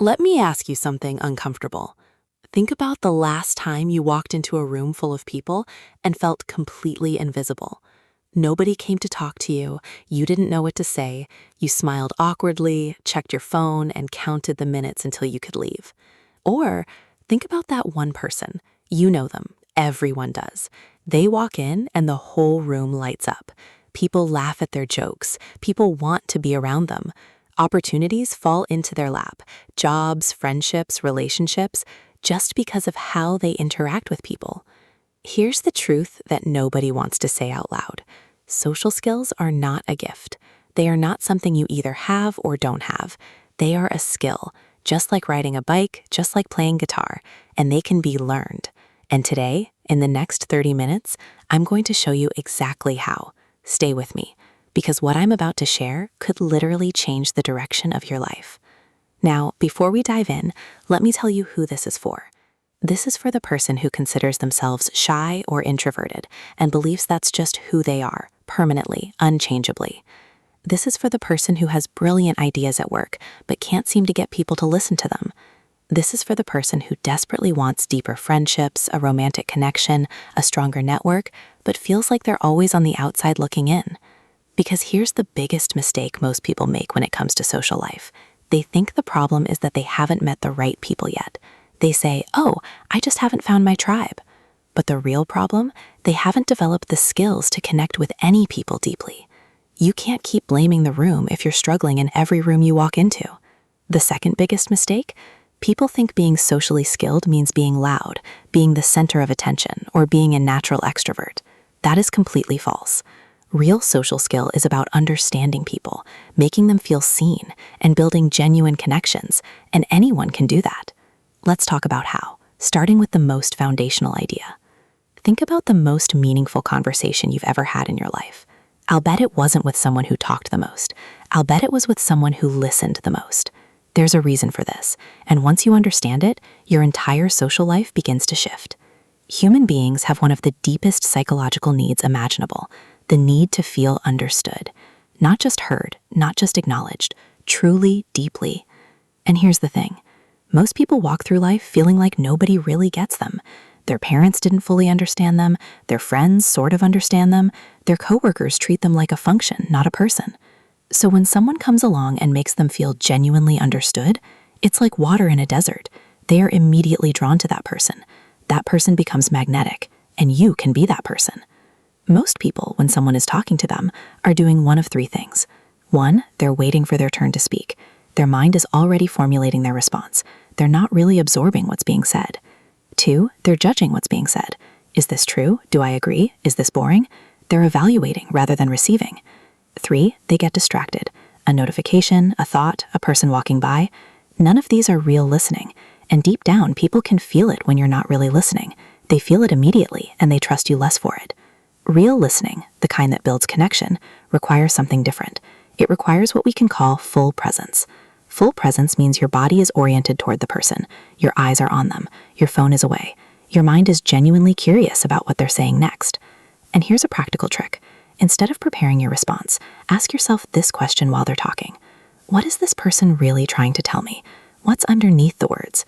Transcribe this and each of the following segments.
Let me ask you something uncomfortable. Think about the last time you walked into a room full of people and felt completely invisible. Nobody came to talk to you, you didn't know what to say, you smiled awkwardly, checked your phone, and counted the minutes until you could leave. Or think about that one person. You know them. Everyone does. They walk in and the whole room lights up. People laugh at their jokes. People want to be around them. Opportunities fall into their lap. Jobs, friendships, relationships, just because of how they interact with people. Here's the truth that nobody wants to say out loud. Social skills are not a gift. They are not something you either have or don't have. They are a skill, just like riding a bike, just like playing guitar, and they can be learned. And today, in the next 30 minutes, I'm going to show you exactly how. Stay with me, because what I'm about to share could literally change the direction of your life. Now, before we dive in, let me tell you who this is for. This is for the person who considers themselves shy or introverted and believes that's just who they are, permanently, unchangeably. This is for the person who has brilliant ideas at work but can't seem to get people to listen to them. This is for the person who desperately wants deeper friendships, a romantic connection, a stronger network, but feels like they're always on the outside looking in. Because here's the biggest mistake most people make when it comes to social life. They think the problem is that they haven't met the right people yet. They say, oh, I just haven't found my tribe. But the real problem, they haven't developed the skills to connect with any people deeply. You can't keep blaming the room if you're struggling in every room you walk into. The second biggest mistake, people think being socially skilled means being loud, being the center of attention, or being a natural extrovert. That is completely false. Real social skill is about understanding people, making them feel seen, and building genuine connections, and anyone can do that. Let's talk about how, starting with the most foundational idea. Think about the most meaningful conversation you've ever had in your life. I'll bet it wasn't with someone who talked the most. I'll bet it was with someone who listened the most. There's a reason for this, and once you understand it, your entire social life begins to shift. Human beings have one of the deepest psychological needs imaginable, the need to feel understood. Not just heard, not just acknowledged, truly, deeply. And here's the thing. Most people walk through life feeling like nobody really gets them. Their parents didn't fully understand them, their friends sort of understand them, their coworkers treat them like a function, not a person. So when someone comes along and makes them feel genuinely understood, it's like water in a desert. They are immediately drawn to that person. That person becomes magnetic, and you can be that person. Most people, when someone is talking to them, are doing one of three things. One, they're waiting for their turn to speak. Their mind is already formulating their response. They're not really absorbing what's being said. Two, they're judging what's being said. Is this true? Do I agree? Is this boring? They're evaluating rather than receiving. Three, they get distracted. A notification, a thought, a person walking by. None of these are real listening. And deep down, people can feel it when you're not really listening. They feel it immediately, and they trust you less for it. Real listening, the kind that builds connection, requires something different. It requires what we can call full presence. Full presence means your body is oriented toward the person. Your eyes are on them. Your phone is away. Your mind is genuinely curious about what they're saying next. And here's a practical trick. Instead of preparing your response, ask yourself this question while they're talking. What is this person really trying to tell me? What's underneath the words?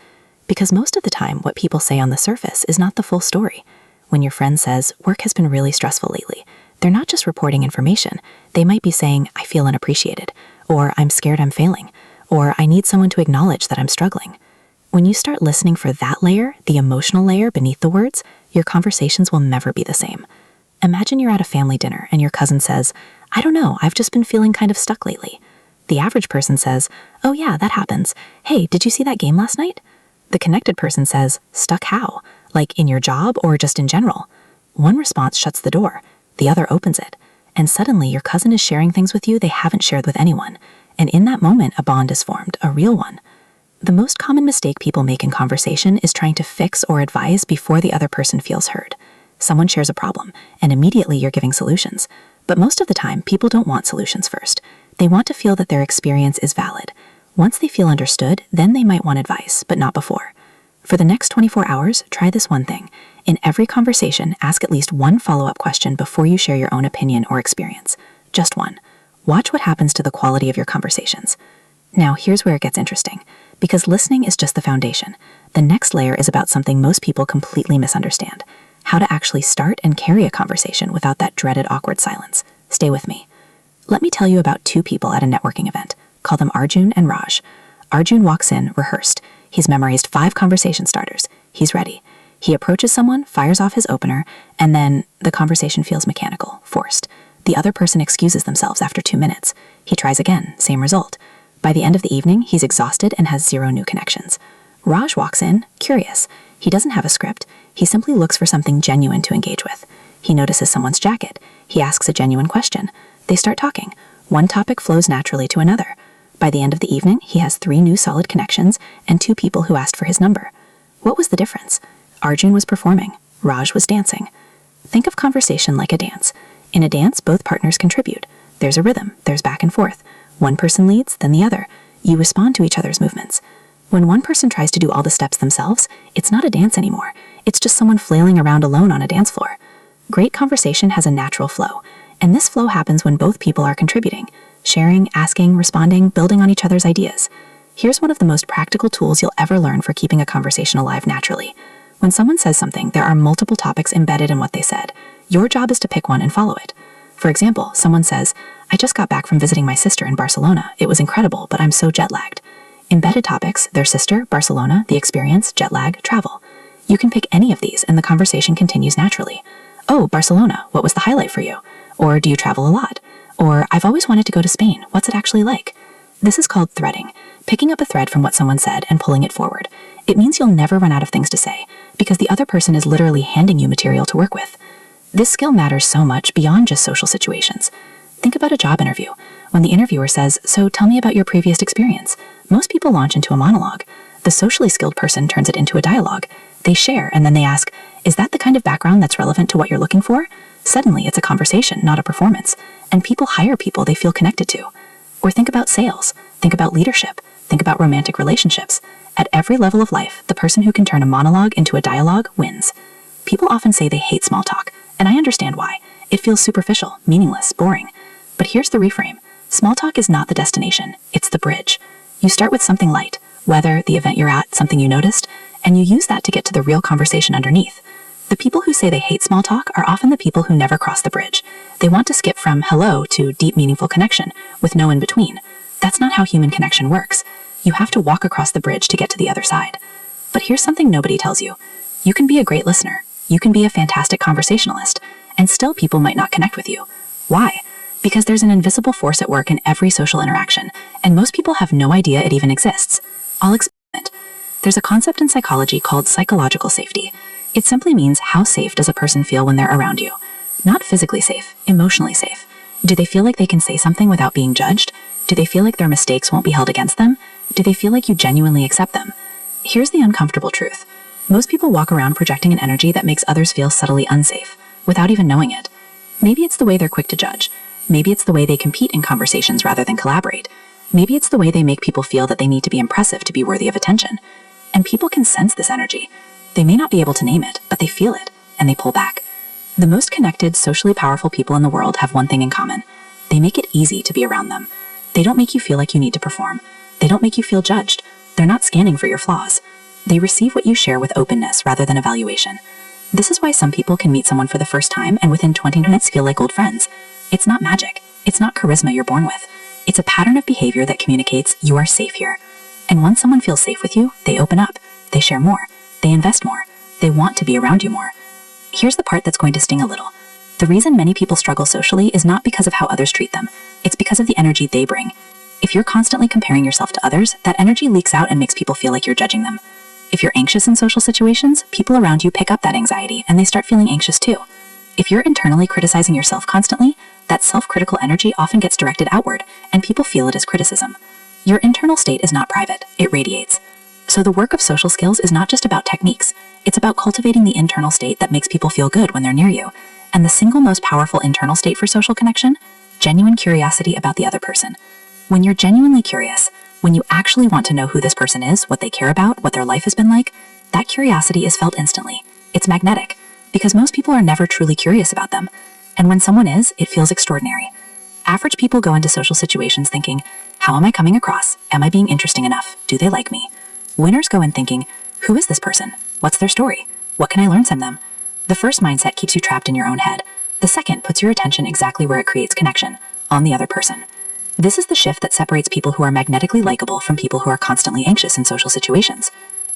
Because most of the time, what people say on the surface is not the full story. When your friend says, work has been really stressful lately, they're not just reporting information. They might be saying, I feel unappreciated, or I'm scared I'm failing, or I need someone to acknowledge that I'm struggling. When you start listening for that layer, the emotional layer beneath the words, your conversations will never be the same. Imagine you're at a family dinner and your cousin says, I don't know, I've just been feeling kind of stuck lately. The average person says, oh yeah, that happens. Hey, did you see that game last night? The connected person says, stuck how? Like in your job or just in general? One response shuts the door, the other opens it, and suddenly your cousin is sharing things with you they haven't shared with anyone. And in that moment, a bond is formed, a real one. The most common mistake people make in conversation is trying to fix or advise before the other person feels heard. Someone shares a problem, and immediately you're giving solutions. But most of the time, people don't want solutions first. They want to feel that their experience is valid. Once they feel understood, then they might want advice, but not before. For the next 24 hours, try this one thing. In every conversation, ask at least one follow-up question before you share your own opinion or experience. Just one. Watch what happens to the quality of your conversations. Now, here's where it gets interesting. because listening is just the foundation. The next layer is about something most people completely misunderstand: how to actually start and carry a conversation without that dreaded awkward silence. Stay with me. Let me tell you about two people at a networking event. Call them Arjun and Raj. Arjun walks in, rehearsed. He's memorized 5 conversation starters. He's ready. He approaches someone, fires off his opener, and then the conversation feels mechanical, forced. The other person excuses themselves after 2 minutes. He tries again, same result. By the end of the evening, he's exhausted and has 0 new connections. Raj walks in, curious. He doesn't have a script. He simply looks for something genuine to engage with. He notices someone's jacket. He asks a genuine question. They start talking. One topic flows naturally to another. By the end of the evening, he has 3 new solid connections and 2 people who asked for his number. What was the difference? Arjun was performing. Raj was dancing. Think of conversation like a dance. In a dance, both partners contribute. There's a rhythm. There's back and forth. One person leads, then the other. You respond to each other's movements. When one person tries to do all the steps themselves, it's not a dance anymore. It's just someone flailing around alone on a dance floor. Great conversation has a natural flow, and this flow happens when both people are contributing, sharing, asking, responding, building on each other's ideas. Here's one of the most practical tools you'll ever learn for keeping a conversation alive naturally. When someone says something, there are multiple topics embedded in what they said. Your job is to pick one and follow it. For example, someone says, "I just got back from visiting my sister in Barcelona. It was incredible, but I'm so jet-lagged." Embedded topics: their sister, Barcelona, the experience, jet lag, travel. You can pick any of these and the conversation continues naturally. "Oh, Barcelona, what was the highlight for you?" Or, "Do you travel a lot?" Or, "I've always wanted to go to Spain. What's it actually like?" This is called threading, picking up a thread from what someone said and pulling it forward. It means you'll never run out of things to say, because the other person is literally handing you material to work with. This skill matters so much beyond just social situations. Think about a job interview. When the interviewer says, "So tell me about your previous experience," most people launch into a monologue. The socially skilled person turns it into a dialogue. They share, and then they ask, "Is that the kind of background that's relevant to what you're looking for?" Suddenly, it's a conversation, not a performance. And people hire people they feel connected to. Or think about sales. Think about leadership. Think about romantic relationships. At every level of life, the person who can turn a monologue into a dialogue wins. People often say they hate small talk, and I understand why. It feels superficial, meaningless, boring. But here's the reframe. Small talk is not the destination, it's the bridge. You start with something light, weather, the event you're at, something you noticed, and you use that to get to the real conversation underneath. The people who say they hate small talk are often the people who never cross the bridge. They want to skip from hello to deep, meaningful connection, with no in between. That's not how human connection works. You have to walk across the bridge to get to the other side. But here's something nobody tells you. You can be a great listener. You can be a fantastic conversationalist, and still people might not connect with you. Why? Because there's an invisible force at work in every social interaction, and most people have no idea it even exists. I'll explain it. There's a concept in psychology called psychological safety. It simply means how safe does a person feel when they're around you. Not physically safe, emotionally safe. Do they feel like they can say something without being judged? Do they feel like their mistakes won't be held against them? Do they feel like you genuinely accept them? Here's the uncomfortable truth. Most people walk around projecting an energy that makes others feel subtly unsafe, without even knowing it. Maybe it's the way they're quick to judge. Maybe it's the way they compete in conversations rather than collaborate. Maybe it's the way they make people feel that they need to be impressive to be worthy of attention. And people can sense this energy. They may not be able to name it, but they feel it, and they pull back. The most connected, socially powerful people in the world have one thing in common. They make it easy to be around them. They don't make you feel like you need to perform. They don't make you feel judged. They're not scanning for your flaws. They receive what you share with openness rather than evaluation. This is why some people can meet someone for the first time and within 20 minutes feel like old friends. It's not magic. It's not charisma you're born with. It's a pattern of behavior that communicates you are safe here. And once someone feels safe with you, they open up. They share more. They invest more. They want to be around you more. Here's the part that's going to sting a little. The reason many people struggle socially is not because of how others treat them. It's because of the energy they bring. If you're constantly comparing yourself to others, that energy leaks out and makes people feel like you're judging them. If you're anxious in social situations, people around you pick up that anxiety and they start feeling anxious too. If you're internally criticizing yourself constantly, that self-critical energy often gets directed outward and people feel it as criticism. Your internal state is not private, it radiates. So the work of social skills is not just about techniques. It's about cultivating the internal state that makes people feel good when they're near you. And the single most powerful internal state for social connection? Genuine curiosity about the other person. When you're genuinely curious, when you actually want to know who this person is, what they care about, what their life has been like, that curiosity is felt instantly. It's magnetic, because most people are never truly curious about them. And when someone is, it feels extraordinary. Average people go into social situations thinking, how am I coming across? Am I being interesting enough? Do they like me? Winners go in thinking, who is this person? What's their story? What can I learn from them? The first mindset keeps you trapped in your own head. The second puts your attention exactly where it creates connection, on the other person. This is the shift that separates people who are magnetically likable from people who are constantly anxious in social situations.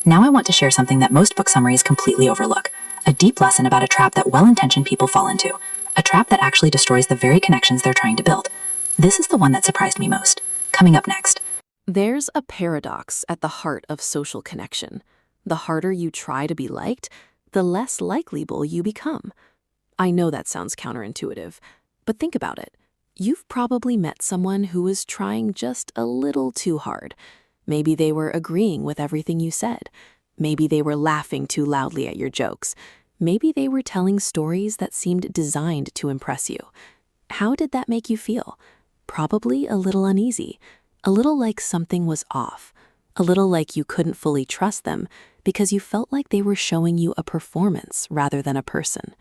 Now I want to share something that most book summaries completely overlook, a deep lesson about a trap that well-intentioned people fall into, a trap that actually destroys the very connections they're trying to build. This is the one that surprised me most. Coming up next. There's a paradox at the heart of social connection. The harder you try to be liked, the less likable you become. I know that sounds counterintuitive, but think about it. You've probably met someone who was trying just a little too hard. Maybe they were agreeing with everything you said. Maybe they were laughing too loudly at your jokes. Maybe they were telling stories that seemed designed to impress you. How did that make you feel? Probably a little uneasy, a little like something was off, a little like you couldn't fully trust them because you felt like they were showing you a performance rather than a person.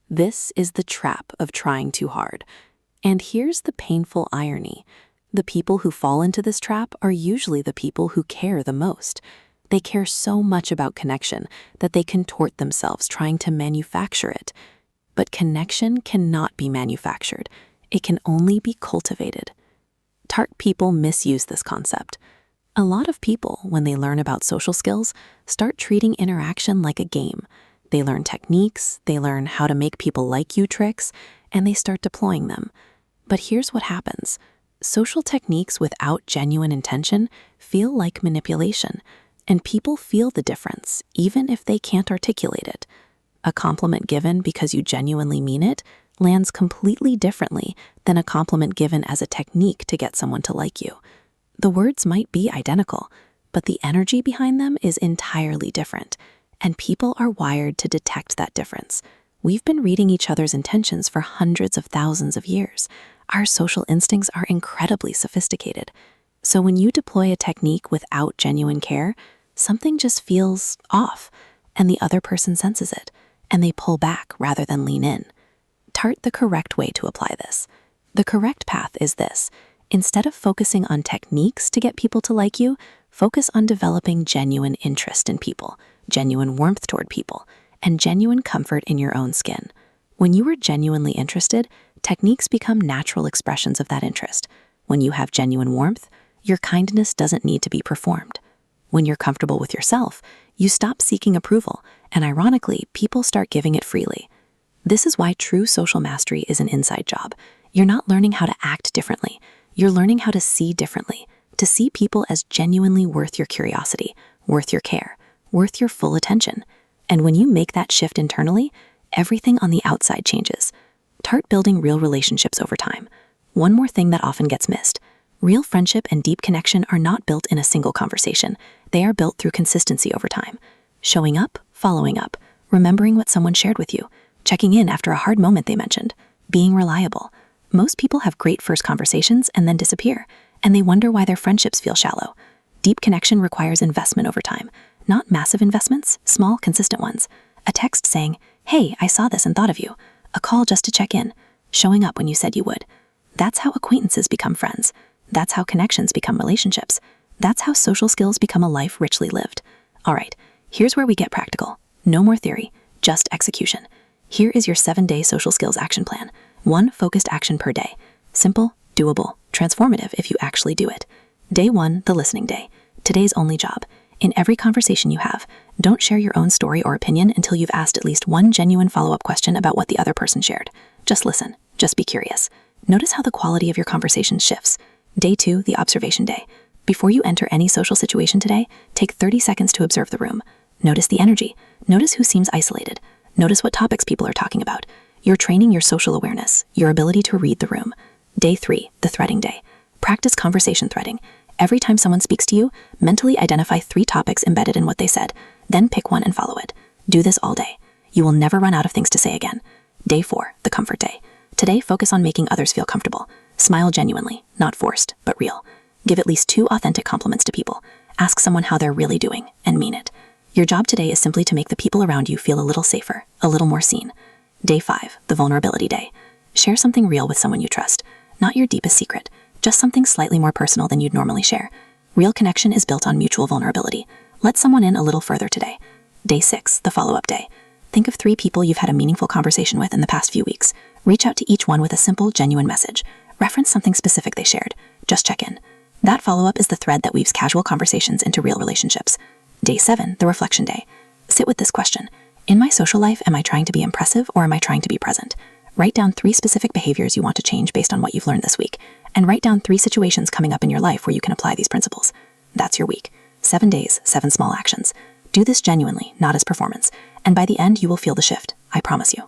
This is the trap of trying too hard. And here's the painful irony. The people who fall into this trap are usually the people who care the most. They care so much about connection that they contort themselves trying to manufacture it. But connection cannot be manufactured. It can only be cultivated. Tart people misuse this concept. A lot of people, when they learn about social skills, start treating interaction like a game. They learn techniques, they learn how to make people like you tricks, and they start deploying them. But here's what happens. Social techniques without genuine intention feel like manipulation, and people feel the difference, even if they can't articulate it. A compliment given because you genuinely mean it lands completely differently than a compliment given as a technique to get someone to like you. The words might be identical, but the energy behind them is entirely different, and people are wired to detect that difference. We've been reading each other's intentions for hundreds of thousands of years. Our social instincts are incredibly sophisticated. So when you deploy a technique without genuine care, something just feels off, and the other person senses it, and they pull back rather than lean in. Tart the correct way to apply this. The correct path is this. Instead of focusing on techniques to get people to like you, focus on developing genuine interest in people, genuine warmth toward people, and genuine comfort in your own skin. When you are genuinely interested, techniques become natural expressions of that interest. When you have genuine warmth, your kindness doesn't need to be performed. When you're comfortable with yourself, you stop seeking approval, and ironically, people start giving it freely. This is why true social mastery is an inside job. You're not learning how to act differently. You're learning how to see differently, to see people as genuinely worth your curiosity, worth your care, worth your full attention. And when you make that shift internally, everything on the outside changes. Start building real relationships over time. One more thing that often gets missed. Real friendship and deep connection are not built in a single conversation. They are built through consistency over time. Showing up, following up, remembering what someone shared with you, checking in after a hard moment they mentioned, being reliable. Most people have great first conversations and then disappear, and they wonder why their friendships feel shallow. Deep connection requires investment over time. Not massive investments, small, consistent ones. A text saying, hey, I saw this and thought of you. A call just to check in. Showing up when you said you would. That's how acquaintances become friends. That's how connections become relationships. That's how social skills become a life richly lived. All right, here's where we get practical. No more theory, just execution. Here is your 7-day social skills action plan. 1 focused action per day. Simple, doable, transformative if you actually do it. Day 1, the listening day. Today's only job. In every conversation you have, don't share your own story or opinion until you've asked at least one genuine follow-up question about what the other person shared. Just listen. Just be curious. Notice how the quality of your conversation shifts. Day 2, the observation day. Before you enter any social situation today, take 30 seconds to observe the room. Notice the energy. Notice who seems isolated. Notice what topics people are talking about. You're training your social awareness, your ability to read the room. Day 3, the threading day. Practice conversation threading. Every time someone speaks to you, mentally identify 3 topics embedded in what they said, then pick one and follow it. Do this all day. You will never run out of things to say again. Day 4, the comfort day. Today, focus on making others feel comfortable. Smile genuinely, not forced, but real. Give at least 2 authentic compliments to people. Ask someone how they're really doing, and mean it. Your job today is simply to make the people around you feel a little safer, a little more seen. Day 5, the vulnerability day. Share something real with someone you trust. not your deepest secret, just something slightly more personal than you'd normally share. Real connection is built on mutual vulnerability. Let someone in a little further today. Day 6, the follow-up day. Think of 3 people you've had a meaningful conversation with in the past few weeks. Reach out to each one with a simple, genuine message. Reference something specific they shared. Just check in. That follow-up is the thread that weaves casual conversations into real relationships. Day 7, the reflection day. Sit with this question. In my social life, am I trying to be impressive or am I trying to be present? Write down 3 specific behaviors you want to change based on what you've learned this week, and write down 3 situations coming up in your life where you can apply these principles. That's your week. 7 days, 7 small actions. Do this genuinely, not as performance, and by the end you will feel the shift, I promise you.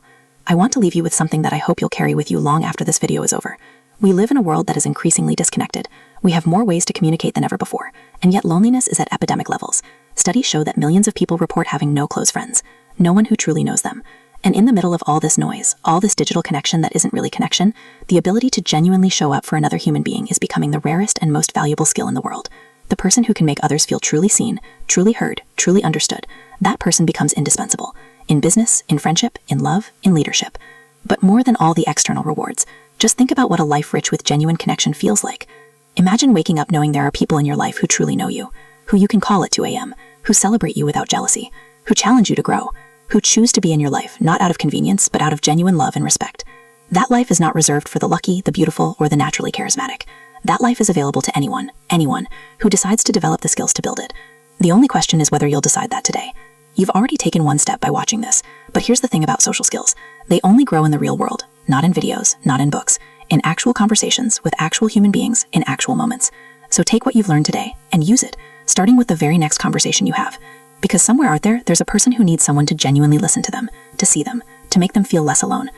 I want to leave you with something that I hope you'll carry with you long after this video is over. We live in a world that is increasingly disconnected. We have more ways to communicate than ever before, and yet loneliness is at epidemic levels. Studies show that millions of people report having no close friends, no one who truly knows them. And in the middle of all this noise, all this digital connection that isn't really connection, the ability to genuinely show up for another human being is becoming the rarest and most valuable skill in the world. The person who can make others feel truly seen, truly heard, truly understood, that person becomes indispensable. In business, in friendship, in love, in leadership. But more than all the external rewards, just think about what a life rich with genuine connection feels like. Imagine waking up knowing there are people in your life who truly know you, who you can call at 2 a.m., who celebrate you without jealousy, who challenge you to grow, who choose to be in your life, not out of convenience, but out of genuine love and respect. That life is not reserved for the lucky, the beautiful, or the naturally charismatic. That life is available to anyone who decides to develop the skills to build it. The only question is whether you'll decide that today. You've already taken one step by watching this, but here's the thing about social skills. They only grow in the real world, not in videos, not in books, in actual conversations with actual human beings in actual moments. So take what you've learned today and use it, starting with the very next conversation you have. Because somewhere out there, there's a person who needs someone to genuinely listen to them, to see them, to make them feel less alone.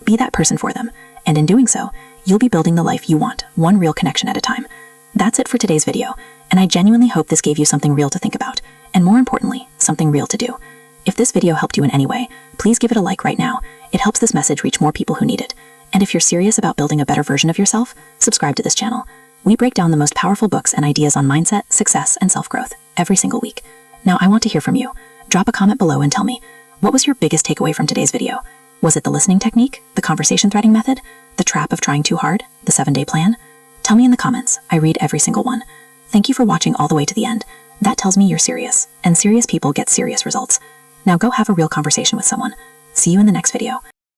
Be that person for them, and in doing so, you'll be building the life you want, one real connection at a time. That's it for today's video, and I genuinely hope this gave you something real to think about, and more importantly, something real to do. If this video helped you in any way, please give it a like right now. It helps this message reach more people who need it. And if you're serious about building a better version of yourself, subscribe to this channel. We break down the most powerful books and ideas on mindset, success, and self-growth every single week. Now I want to hear from you. Drop a comment below and tell me, what was your biggest takeaway from today's video? Was it the listening technique, the conversation threading method, the trap of trying too hard, the 7-day plan? Tell me in the comments. I read every single one. Thank you for watching all the way to the end. That tells me you're serious, and serious people get serious results. Now go have a real conversation with someone. See you in the next video.